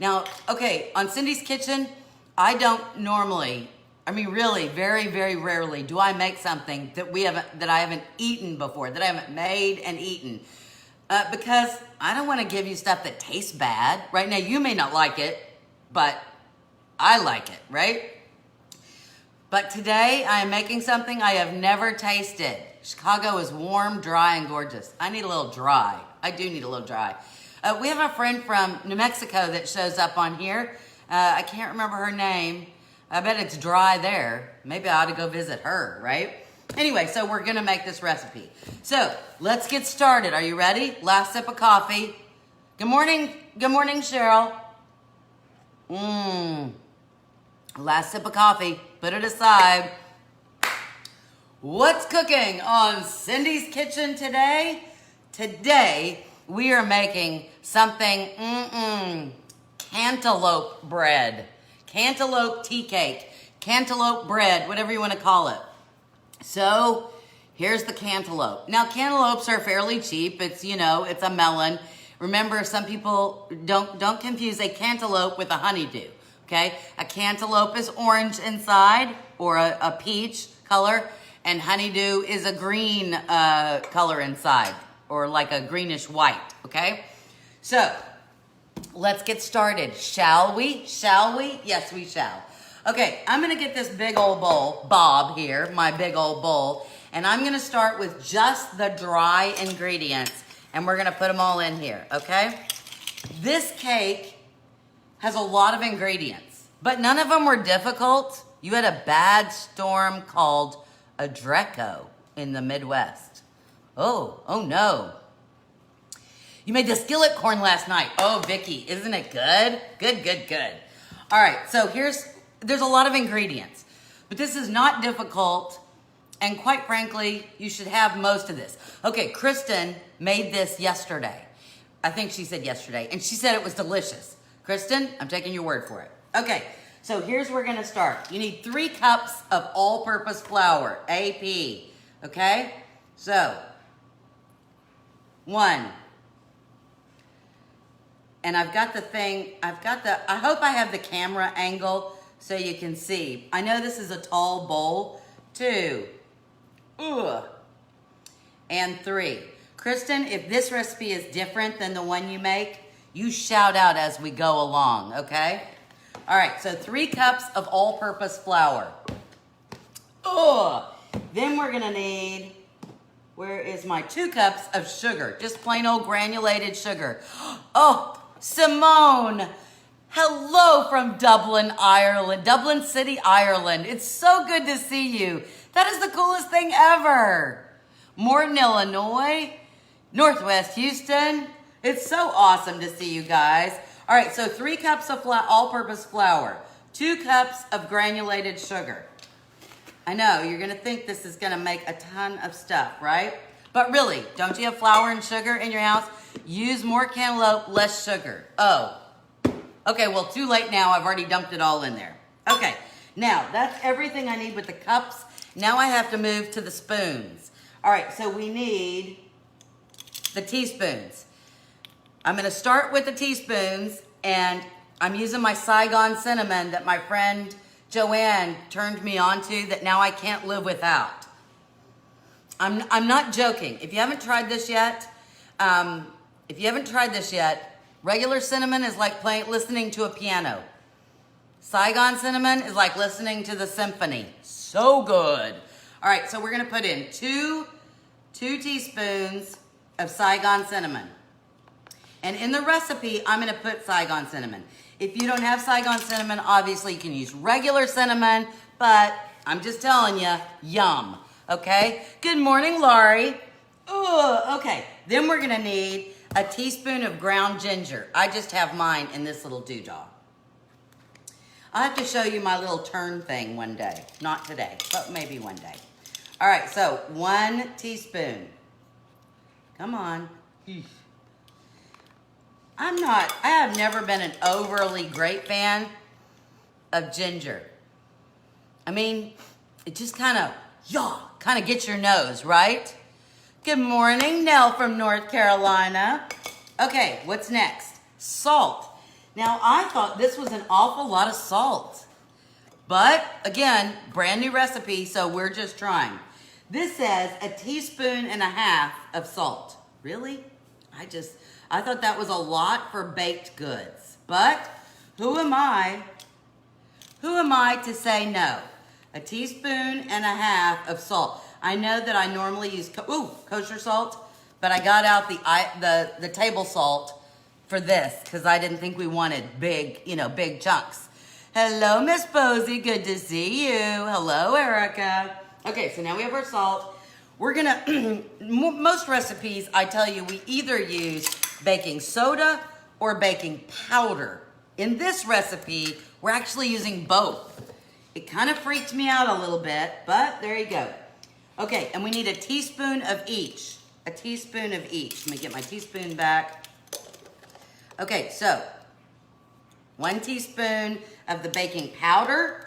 Now, okay, on Cindy's Kitchen, I don't normally, I mean really, very, very rarely do I make something that I haven't eaten before, that I haven't made and eaten. Because I don't want to give you stuff that tastes bad. Right now, you may not like it, but I like it, right? But today, I am making something I have never tasted. Chicago is warm, dry, and gorgeous. I need a little dry. I do need a little dry. We have a friend from New Mexico that shows up on here. I can't remember her name. I bet it's dry there. Maybe I ought to go visit her, right? Anyway, so we're gonna make this recipe. So let's get started. Are you ready? Last sip of coffee. Good morning, Cheryl. Last sip of coffee. Put it aside. What's cooking on Cindy's Kitchen today? Today, we are making something, cantaloupe bread. Cantaloupe tea cake. Cantaloupe bread, whatever you want to call it. So, here's the cantaloupe. Now, cantaloupes are fairly cheap. It's, it's a melon. Remember, some people don't confuse a cantaloupe with a honeydew, okay? A cantaloupe is orange inside, or a peach color, and honeydew is a green color inside, or like a greenish white, okay? So, let's get started, shall we? Shall we? Yes, we shall. Okay, I'm gonna get this big old bowl, Bob here, my big old bowl, and I'm gonna start with just the dry ingredients, and we're gonna put them all in here, okay? This cake has a lot of ingredients, but none of them were difficult. You had a bad storm called a Dreco in the Midwest. Oh no. You made the skillet corn last night. Oh, Vicky, isn't it good? Good. All right, so there's a lot of ingredients, but this is not difficult, and quite frankly, you should have most of this. Okay, Kristen made this yesterday. I think she said yesterday, and she said it was delicious. Kristen, I'm taking your word for it. Okay, so here's where we're gonna start. You need 3 cups of all-purpose flour, AP, okay? So, 1. And I hope I have the camera angle so you can see. I know this is a tall bowl. 2. And 3. Kristen, if this recipe is different than the one you make, you shout out as we go along, okay? All right, so 3 cups of all-purpose flour. Then we're gonna need, where is my 2 cups of sugar? Just plain old granulated sugar. Oh, Simone, hello from Dublin, Ireland. Dublin City, Ireland. It's so good to see you. That is the coolest thing ever. Morton, Illinois, Northwest Houston. It's so awesome to see you guys. All right, so 3 cups of all-purpose flour, 2 cups of granulated sugar. I know, you're gonna think this is gonna make a ton of stuff, right? But really, don't you have flour and sugar in your house? Use more cantaloupe, less sugar. Oh, okay, well, too late now. I've already dumped it all in there. Okay, now that's everything I need with the cups. Now I have to move to the spoons. All right, so we need the teaspoons. I'm gonna start with the teaspoons, and I'm using my Saigon cinnamon that my friend Joanna turned me on to that now I can't live without. I'm not joking. If you haven't tried this yet, regular cinnamon is like listening to a piano. Saigon cinnamon is like listening to the symphony. So good. All right, so we're gonna put in two teaspoons of Saigon cinnamon. And in the recipe, I'm gonna put Saigon cinnamon. If you don't have Saigon cinnamon, obviously you can use regular cinnamon, but I'm just telling you, yum, okay? Good morning, Laurie. Okay, then we're gonna need a teaspoon of ground ginger. I just have mine in this little doodah. I'll have to show you my little turn thing one day. Not today, but maybe one day. All right, so 1 teaspoon. Come on. I have never been an overly great fan of ginger. I mean, it just kind of gets your nose, right? Good morning, Nell from North Carolina. Okay, what's next? Salt. Now, I thought this was an awful lot of salt. But, again, brand new recipe, so we're just trying. This says 1.5 teaspoons of salt. Really? I thought that was a lot for baked goods. But, who am I? Who am I to say no? 1.5 teaspoons of salt. I know that I normally use kosher salt, but I got out the table salt for this because I didn't think we wanted big chunks. Hello, Miss Posey. Good to see you. Hello, Erica. Okay, so now we have our salt. We're gonna, most recipes, I tell you, we either use baking soda or baking powder. In this recipe, we're actually using both. It kind of freaked me out a little bit, but there you go. Okay, and we need 1 teaspoon of each. 1 teaspoon of each. Let me get my teaspoon back. Okay, so 1 teaspoon of the baking powder.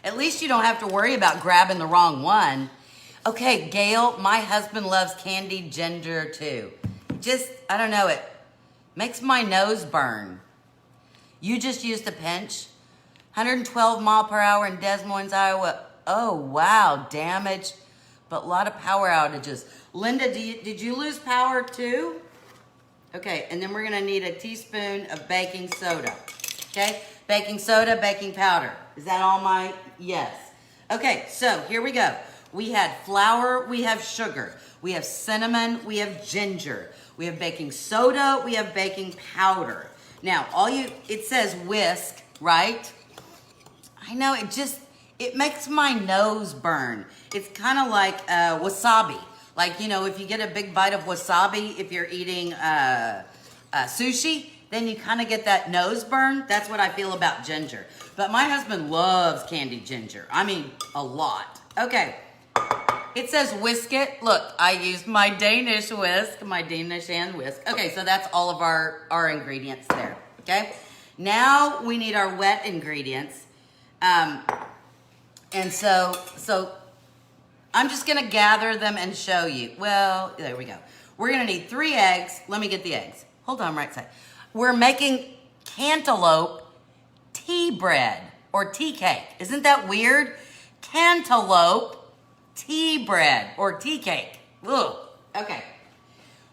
At least you don't have to worry about grabbing the wrong one. Okay, Gail, my husband loves candied ginger too. Just, I don't know, it makes my nose burn. You just used a pinch. 112 mile per hour in Des Moines, Iowa. Oh, wow, damage, but a lot of power outages. Linda, did you lose power too? Okay, and then we're gonna need 1 teaspoon of baking soda. Okay, baking soda, baking powder. Is that all yes. Okay, so here we go. We had flour, we have sugar, we have cinnamon, we have ginger, we have baking soda, we have baking powder. Now, it says whisk, right? I know, it makes my nose burn. It's kind of like wasabi. Like, if you get a big bite of wasabi, if you're eating sushi, then you kind of get that nose burn. That's what I feel about ginger. But my husband loves candied ginger. I mean, a lot. Okay. It says whisk it. Look, I used my Danish whisk, my Danish hand whisk. Okay, so that's all of our ingredients there. Okay. Now we need our wet ingredients. And so I'm just going to gather them and show you. Well, there we go. We're going to need 3 eggs. Let me get the eggs. Hold on, right side. We're making cantaloupe tea bread or tea cake. Isn't that weird? Cantaloupe tea bread or tea cake. Ugh. Okay.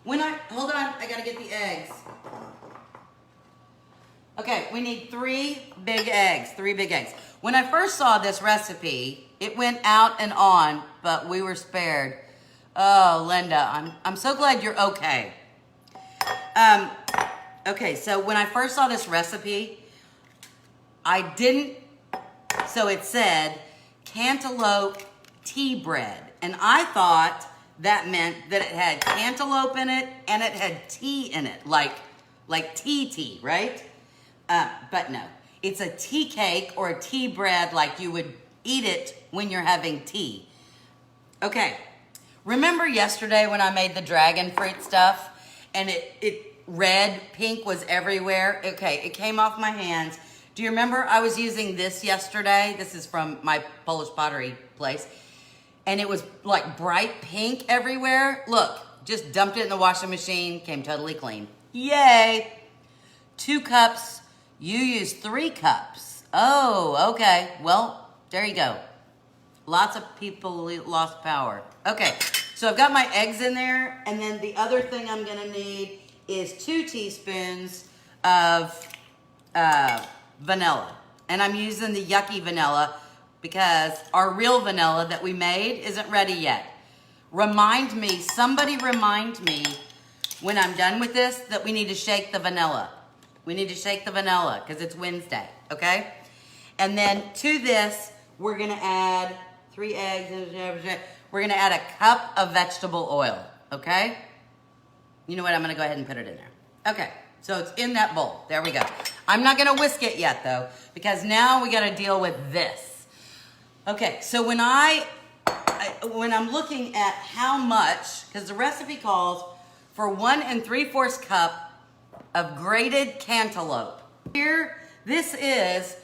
Hold on, I got to get the eggs. Okay, we need 3 big eggs. 3 big eggs. When I first saw this recipe, it went out and on, but we were spared. Oh, Linda, I'm so glad you're okay. Okay, so when I first saw this recipe, so it said cantaloupe tea bread. And I thought that meant that it had cantaloupe in it and it had tea in it, like tea, right? But no, it's a tea cake or a tea bread like you would eat it when you're having tea. Okay, remember yesterday when I made the dragon fruit stuff and it red, pink was everywhere? Okay, it came off my hands. Do you remember I was using this yesterday? This is from my Polish pottery place. And it was like bright pink everywhere. Look, just dumped it in the washing machine, came totally clean. Yay! 2 cups. You used 3 cups. Oh, okay. Well, there you go. Lots of people lost power. Okay, so I've got my eggs in there, and then the other thing I'm gonna need is 2 teaspoons of vanilla. And I'm using the yucky vanilla because our real vanilla that we made isn't ready yet. Somebody remind me when I'm done with this that we need to shake the vanilla. We need to shake the vanilla because it's Wednesday, okay? And then to this, we're gonna add 3 eggs. We're gonna add 1 cup of vegetable oil, okay? You know what, I'm gonna go ahead and put it in there. Okay, so it's in that bowl. There we go. I'm not gonna whisk it yet though, because now we gotta deal with this. Okay, so when I'm looking at how much, because the recipe calls for 1 3/4 cup of grated cantaloupe. Here, this is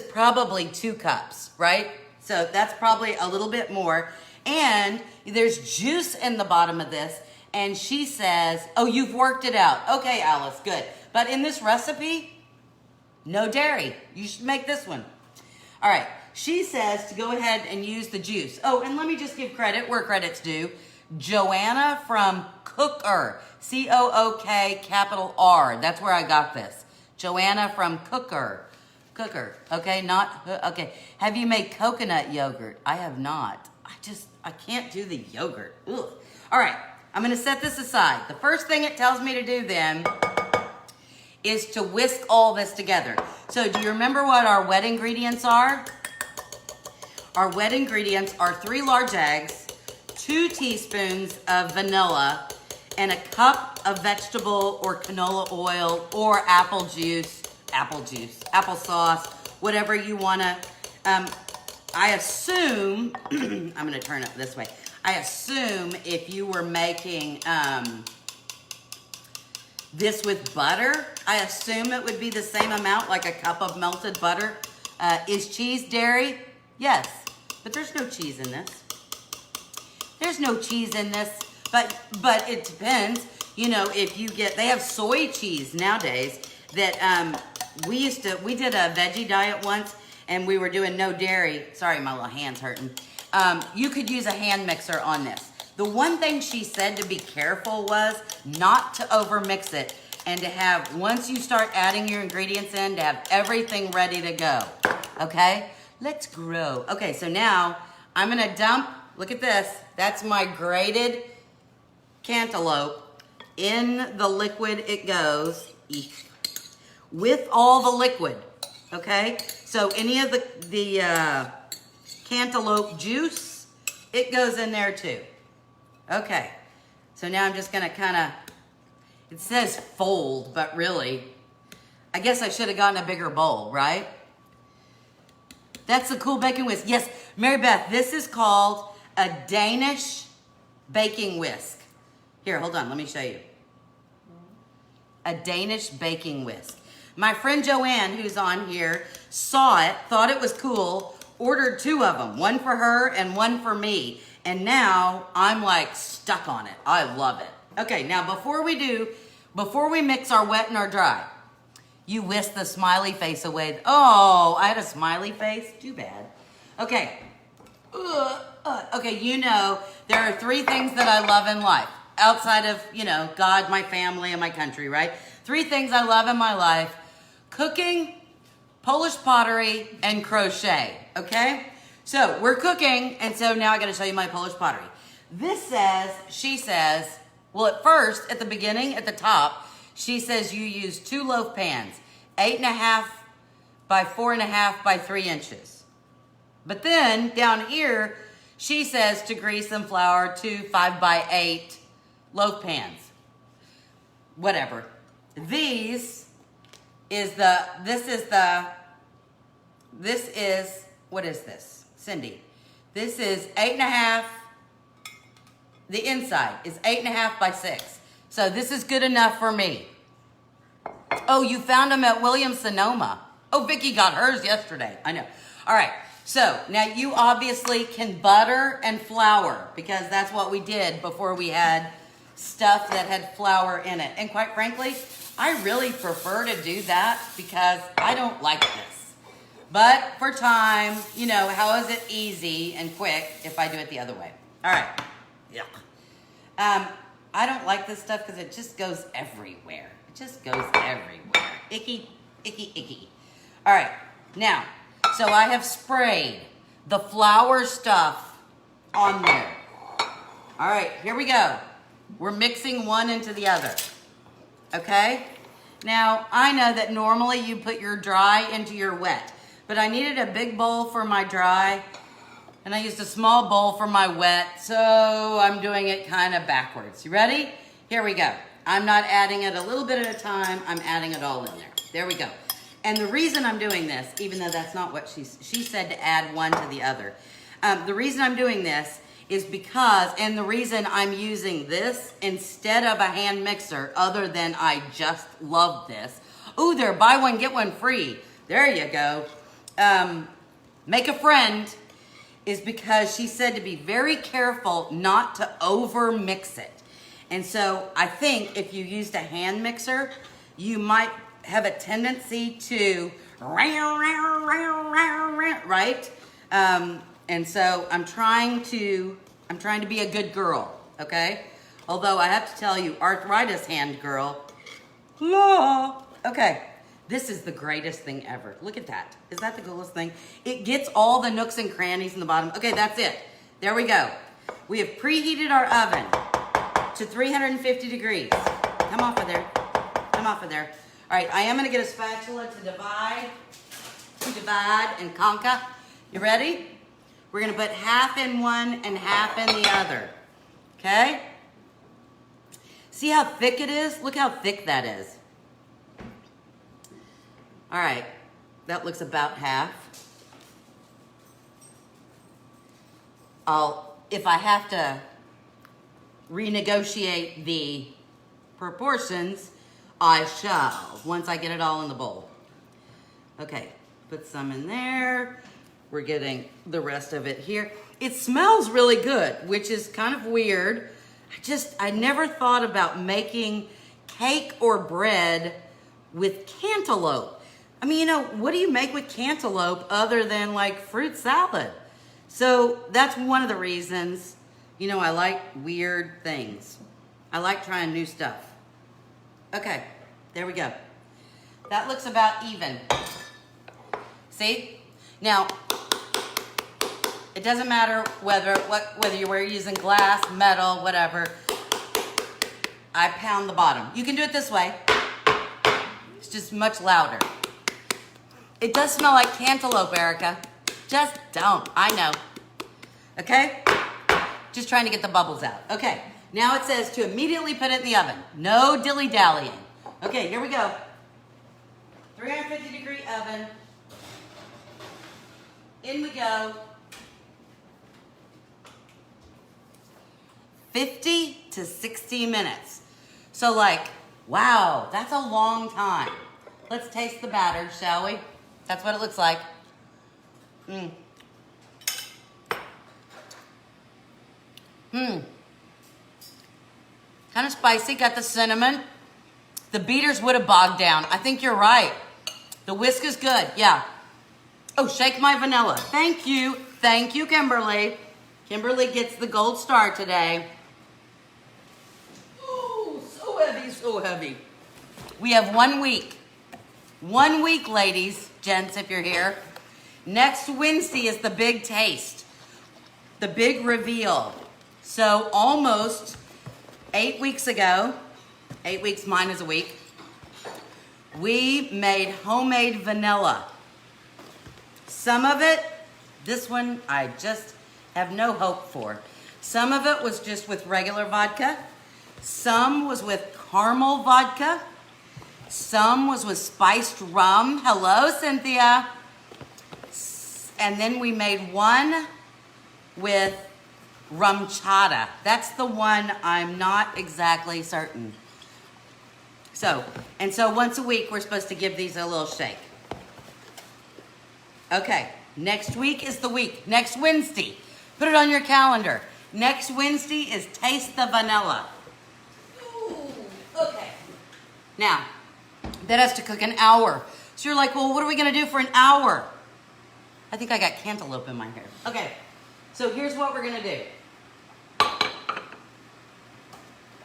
probably 2 cups, right? So that's probably a little bit more. And there's juice in the bottom of this. And she says, oh, you've worked it out. Okay, Alice, good. But in this recipe, no dairy. You should make this one. All right. She says to go ahead and use the juice. Oh, and let me just give credit where credit's due. Joanna from CookR. C-O-O-K capital R. That's where I got this. Joanna from CookR. CookR. Okay, not, okay. Have you made coconut yogurt? I have not. I can't do the yogurt. Ugh. All right, I'm gonna set this aside. The first thing it tells me to do then is to whisk all this together. So do you remember what our wet ingredients are? Our wet ingredients are 3 large eggs, 2 teaspoons of vanilla, and a cup of vegetable or canola oil or apple sauce, whatever you wanna. I assume, I'm gonna turn it this way. I assume if you were making this with butter, I assume it would be the same amount, like a cup of melted butter. Is cheese dairy? Yes, but there's no cheese in this. There's no cheese in this, but it depends. You know, if you get, they have soy cheese nowadays that we did a veggie diet once and we were doing no dairy. Sorry, my little hand's hurting. You could use a hand mixer on this. The one thing she said to be careful was not to overmix it and to have, once you start adding your ingredients in, to have everything ready to go, okay? Let's grow. Okay, so now I'm gonna dump, look at this, that's my grated cantaloupe. In the liquid it goes, with all the liquid, okay? So any of the cantaloupe juice, it goes in there too. Okay, so now I'm just gonna kinda, it says fold, but really, I guess I should have gotten a bigger bowl, right? That's the cool baking whisk. Yes, Mary Beth, this is called a Danish baking whisk. Here, hold on, let me show you. A Danish baking whisk. My friend Joanna, who's on here, saw it, thought it was cool, ordered 2 of them, one for her and one for me. And now I'm like stuck on it. I love it. Okay, now before we mix our wet and our dry, you whisk the smiley face away. Oh, I had a smiley face? Too bad. Okay. Okay, you know, there are 3 things that I love in life. Outside of, you know, God, my family, and my country, right? 3 things I love in my life. Cooking, Polish pottery, and crochet, okay? So we're cooking, and so now I gotta show you my Polish pottery. This says, she says, well at first, at the beginning, at the top, she says you use 2 loaf pans, 8.5 by 4.5 by 3 inches. But then, down here, she says to grease and flour 2 5 by 8 loaf pans. Whatever. What is this? Cindy. This is 8.5, the inside is 8.5 by 6. So this is good enough for me. Oh, you found them at Williams-Sonoma. Oh, Vicky got hers yesterday. I know. All right. So now you obviously can butter and flour because that's what we did before we had stuff that had flour in it. And quite frankly, I really prefer to do that because I don't like this. But for time, you know, how is it easy and quick if I do it the other way? All right. Yeah. I don't like this stuff because it just goes everywhere. It just goes everywhere. Icky, icky, icky. All right. Now, so I have sprayed the flour stuff on there. All right, here we go. We're mixing one into the other. Okay? Now, I know that normally you put your dry into your wet, but I needed a big bowl for my dry, and I used a small bowl for my wet, so I'm doing it kind of backwards. You ready? Here we go. I'm not adding it a little bit at a time, I'm adding it all in there. There we go. And the reason I'm doing this, even though that's not what she said to add one to the other. The reason I'm doing this is because, and the reason I'm using this instead of a hand mixer, other than I just love this. Ooh, there, buy one, get one free. There you go. Make a friend is because she said to be very careful not to over mix it. And so I think if you used a hand mixer, you might have a tendency to, right? And so I'm trying to be a good girl, okay? Although I have to tell you, arthritis hand girl, okay. This is the greatest thing ever. Look at that. Is that the coolest thing? It gets all the nooks and crannies in the bottom. Okay, that's it. There we go. We have preheated our oven to 350 degrees. Come off of there. Come off of there. All right, I am gonna get a spatula to divide and conquer. You ready? We're gonna put half in one and half in the other, okay? See how thick it is? Look how thick that is. All right, that looks about half. If I have to renegotiate the proportions, I shall, once I get it all in the bowl. Okay, put some in there. We're getting the rest of it here. It smells really good, which is kind of weird. I never thought about making cake or bread with cantaloupe. I mean, you know, what do you make with cantaloupe other than like fruit salad? So that's one of the reasons, you know, I like weird things. I like trying new stuff. Okay, there we go. That looks about even. See? Now, it doesn't matter whether you were using glass, metal, whatever. I pound the bottom. You can do it this way. It's just much louder. It does smell like cantaloupe, Erica. Just don't. I know. Okay? Just trying to get the bubbles out. Okay. Now it says to immediately put it in the oven. No dilly-dallying. Okay, here we go. 350 degree oven. In we go. 50 to 60 minutes. So like, wow, that's a long time. Let's taste the batter, shall we? That's what it looks like. Kind of spicy, got the cinnamon. The beaters would have bogged down. I think you're right. The whisk is good, yeah. Oh, shake my vanilla. Thank you. Thank you, Kimberly. Kimberly gets the gold star today. Ooh, so heavy, so heavy. We have 1 week. 1 week, ladies, gents, if you're here. Next Wednesday is the big taste, the big reveal. So almost 8 weeks ago, 8 weeks minus a week, we made homemade vanilla. Some of it, this one, I just have no hope for. Some of it was just with regular vodka. Some was with caramel vodka. Some was with spiced rum. Hello, Cynthia. And then we made one with rum chata. That's the one I'm not exactly certain. So once a week, we're supposed to give these a little shake. Okay, next week is the week. Next Wednesday. Put it on your calendar. Next Wednesday is Taste the Vanilla. Ooh, okay. Now, that has to cook an hour. So you're like, well, what are we going to do for an hour? I think I got cantaloupe in my hair. Okay, so here's what we're going to do.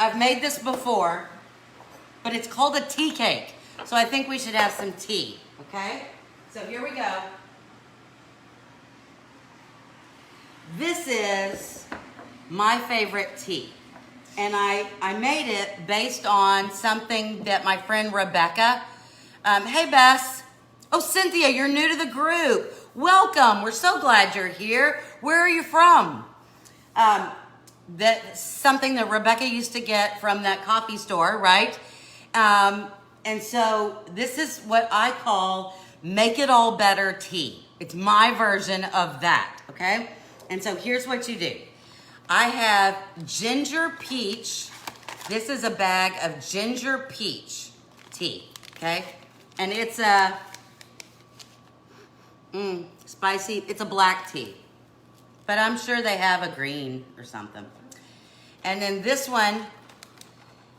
I've made this before, but it's called a tea cake. So I think we should have some tea, okay? So here we go. This is my favorite tea. And I made it based on something that my friend Rebecca, hey Bess. Oh, Cynthia, you're new to the group. Welcome, we're so glad you're here. Where are you from? That's something that Rebecca used to get from that coffee store, right? And so this is what I call make it all better tea. It's my version of that, okay? And so here's what you do. I have ginger peach. This is a bag of ginger peach tea, okay? And it's a spicy, it's a black tea. But I'm sure they have a green or something. And then this one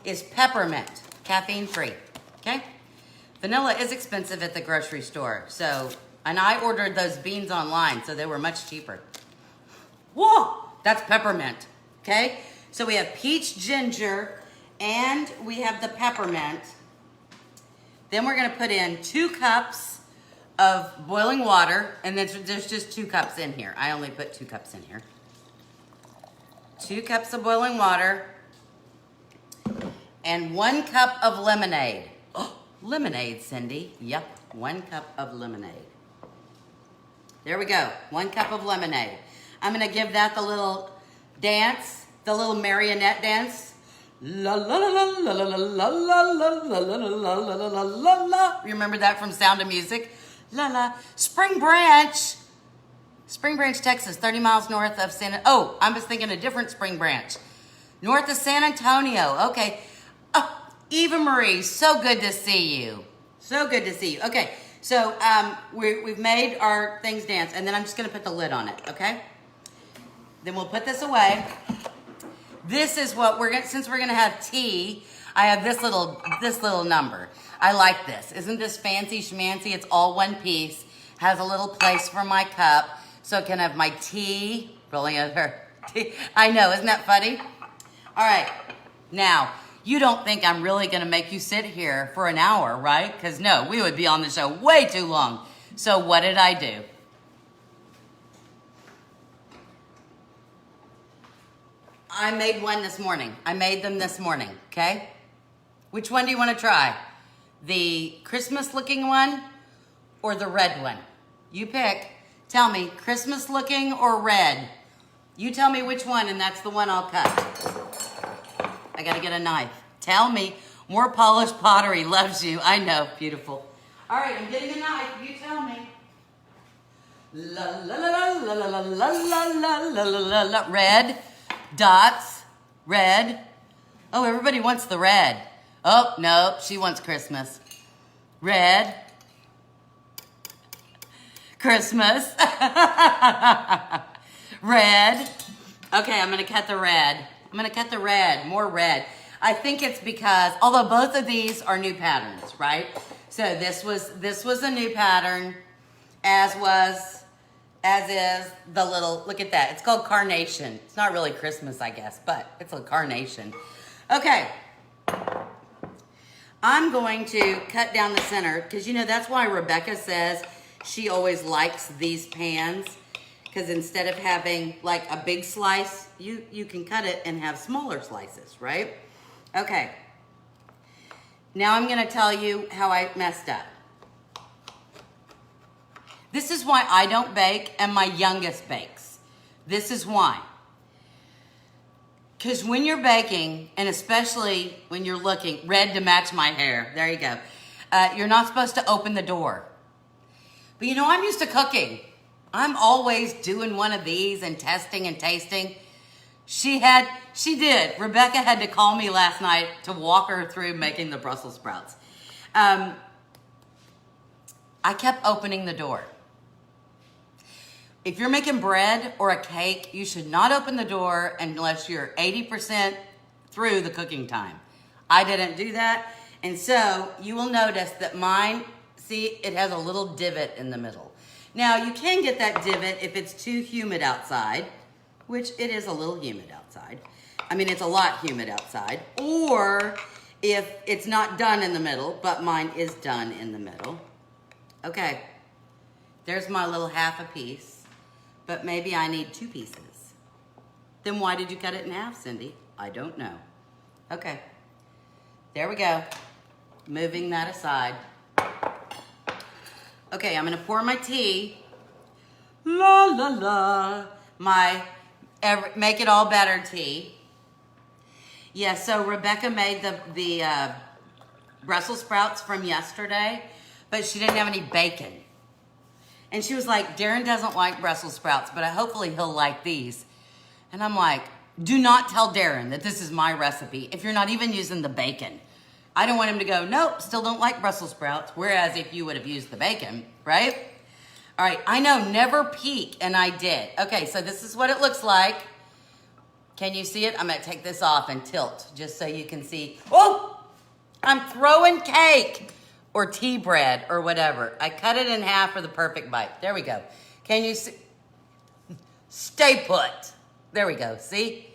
is peppermint, caffeine free, okay? Vanilla is expensive at the grocery store. So, and I ordered those beans online, so they were much cheaper. Whoa, that's peppermint, okay? So we have peach ginger and we have the peppermint. Then we're gonna put in 2 cups of boiling water, and then there's just 2 cups in here. I only put 2 cups in here. 2 cups of boiling water and 1 cup of lemonade. Oh, lemonade, Cindy. Yep, 1 cup of lemonade. There we go, 1 cup of lemonade. I'm gonna give that the little dance, the little marionette dance. La la la la la la la la la la la la la la la. Remember that from Sound of Music? La la. Spring Branch, Texas, 30 miles north of oh, I was thinking a different Spring Branch. North of San Antonio, okay. Oh, Eva Marie, so good to see you. So good to see you. Okay, so we've made our things dance, and then I'm just gonna put the lid on it, okay? Then we'll put this away. This is what we're gonna, since we're gonna have tea, I have this little number. I like this. Isn't this fancy schmancy? It's all one piece. Has a little place for my cup, so I can have my tea. Rolling over. I know, isn't that funny? All right, now, you don't think I'm really gonna make you sit here for an hour, right? Because no, we would be on the show way too long. So what did I do? I made one this morning. I made them this morning, okay? Which one do you want to try? The Christmas looking one or the red one? You pick. Tell me, Christmas looking or red? You tell me which one, and that's the one I'll cut. I gotta get a knife. Tell me. More polished pottery loves you. I know, beautiful. All right, I'm getting a knife. You tell me. La la la la la la la la la la la la. Red. Dots, red. Oh, everybody wants the red. Oh, no, she wants Christmas. Red. Christmas. Red. Okay, I'm gonna cut the red. I'm gonna cut the red, more red. I think it's because, although both of these are new patterns, right? So this was a new pattern, as is the little, look at that. It's called Carnation. It's not really Christmas, I guess, but it's a carnation. Okay. I'm going to cut down the center, because you know, that's why Rebecca says she always likes these pans, because instead of having like a big slice, you can cut it and have smaller slices, right? Okay. Now I'm gonna tell you how I messed up. This is why I don't bake and my youngest bakes. This is why. Because when you're baking, and especially when you're looking, red to match my hair, there you go. You're not supposed to open the door. But you know, I'm used to cooking. I'm always doing one of these and testing and tasting. She did. Rebecca had to call me last night to walk her through making the Brussels sprouts. I kept opening the door. If you're making bread or a cake, you should not open the door unless you're 80% through the cooking time. I didn't do that. And so you will notice that mine, see, it has a little divot in the middle. Now you can get that divot if it's too humid outside, which it is a little humid outside. I mean, it's a lot humid outside. Or if it's not done in the middle, but mine is done in the middle. Okay, there's my little half a piece. But maybe I need 2 pieces. Then why did you cut it in half, Cindy? I don't know. Okay, there we go. Moving that aside. Okay, I'm gonna pour my tea. La la la. My make it all better tea. Yeah, so Rebecca made the Brussels sprouts from yesterday, but she didn't have any bacon. And she was like, Darren doesn't like Brussels sprouts, but hopefully he'll like these. And I'm like, do not tell Darren that this is my recipe if you're not even using the bacon. I don't want him to go, nope, still don't like Brussels sprouts. Whereas if you would have used the bacon, right? All right, I know, never peek, and I did. Okay, so this is what it looks like. Can you see it? I'm gonna take this off and tilt just so you can see. Oh, I'm throwing cake. or tea bread or whatever. I cut it in half for the perfect bite. There we go. Can you see? Stay put. There we go. See?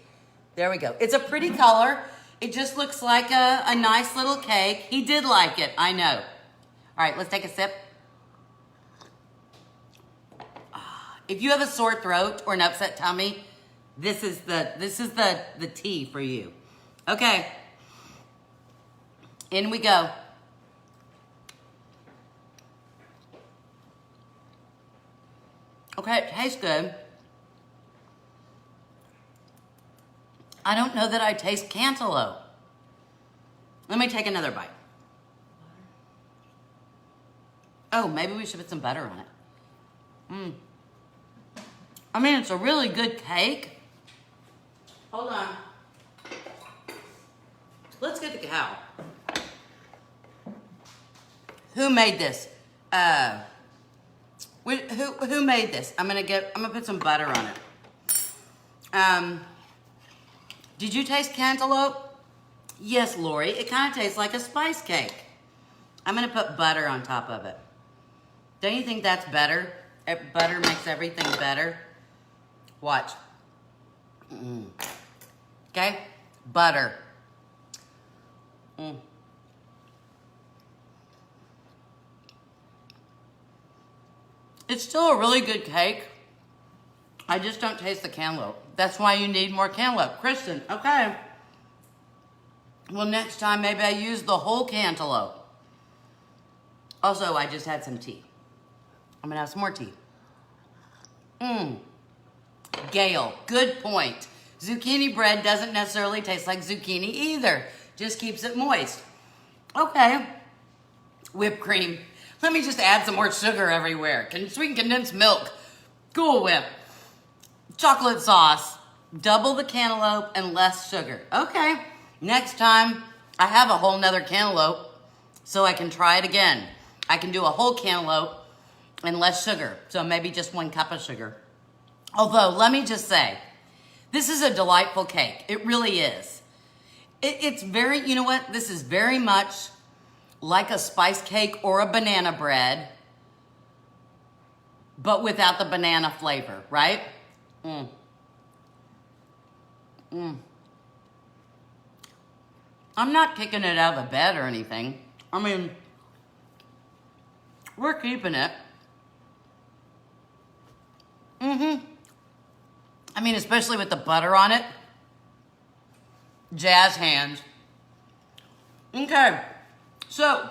There we go. It's a pretty color. It just looks like a nice little cake. He did like it. I know. All right, let's take a sip. If you have a sore throat or an upset tummy, this is the tea for you. Okay. In we go. Okay, it tastes good. I don't know that I taste cantaloupe. Let me take another bite. Oh, maybe we should put some butter on it. I mean, it's a really good cake. Hold on. Let's get the cow. Who made this? Who made this? I'm gonna put some butter on it. Did you taste cantaloupe? Yes, Lori. It kind of tastes like a spice cake. I'm gonna put butter on top of it. Don't you think that's better? Butter makes everything better. Watch. Okay? Butter. It's still a really good cake. I just don't taste the cantaloupe. That's why you need more cantaloupe. Kristen, okay. Well, next time maybe I use the whole cantaloupe. Also, I just had some tea. I'm gonna have some more tea. Gail, good point. Zucchini bread doesn't necessarily taste like zucchini either. Just keeps it moist. Okay. Whipped cream. Let me just add some more sugar everywhere. Sweetened condensed milk. Cool Whip. Chocolate sauce. Double the cantaloupe and less sugar. Okay. Next time, I have a whole nother cantaloupe, so I can try it again. I can do a whole cantaloupe and less sugar. So maybe just 1 cup of sugar. Although, let me just say, this is a delightful cake. It really is. It's very, you know what? This is very much like a spice cake or a banana bread, but without the banana flavor, right? I'm not kicking it out of the bed or anything. I mean, we're keeping it. I mean, especially with the butter on it. Jazz hands. Okay, so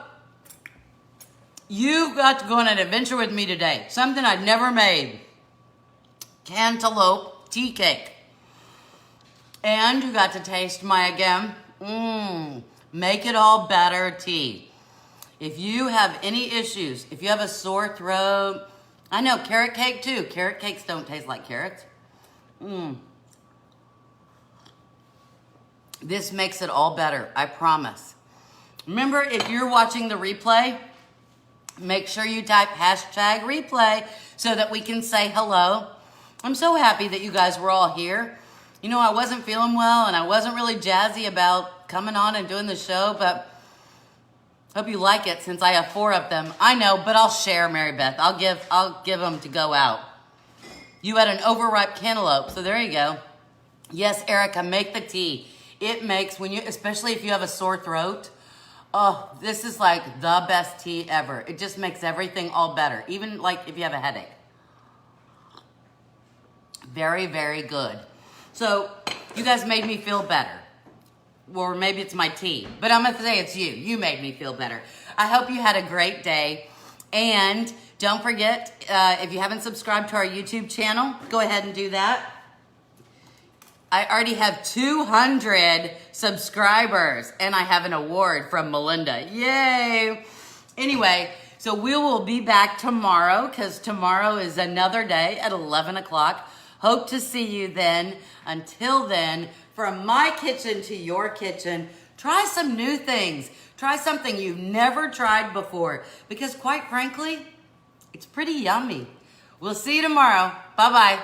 you got to go on an adventure with me today. Something I'd never made. Cantaloupe tea cake. And you got to taste my, again, make it all better tea. If you have any issues, if you have a sore throat, I know carrot cake too. Carrot cakes don't taste like carrots. This makes it all better, I promise. Remember, if you're watching the replay, make sure you type #replay so that we can say hello. I'm so happy that you guys were all here. You know, I wasn't feeling well and I wasn't really jazzy about coming on and doing the show, but hope you like it since I have 4 of them. I know, but I'll share, Mary Beth. I'll give them to go out. You had an overripe cantaloupe, so there you go. Yes, Erica, make the tea. It makes, especially if you have a sore throat, oh, this is like the best tea ever. It just makes everything all better, even like if you have a headache. Very, very good. So, you guys made me feel better. Or maybe it's my tea, but I'm gonna say it's you. You made me feel better. I hope you had a great day. And don't forget, if you haven't subscribed to our YouTube channel, go ahead and do that. I already have 200 subscribers and I have an award from Melinda. Yay! Anyway, so we will be back tomorrow because tomorrow is another day at 11 o'clock. Hope to see you then. Until then, from my kitchen to your kitchen, try some new things. Try something you've never tried before because quite frankly, it's pretty yummy. We'll see you tomorrow. Bye-bye.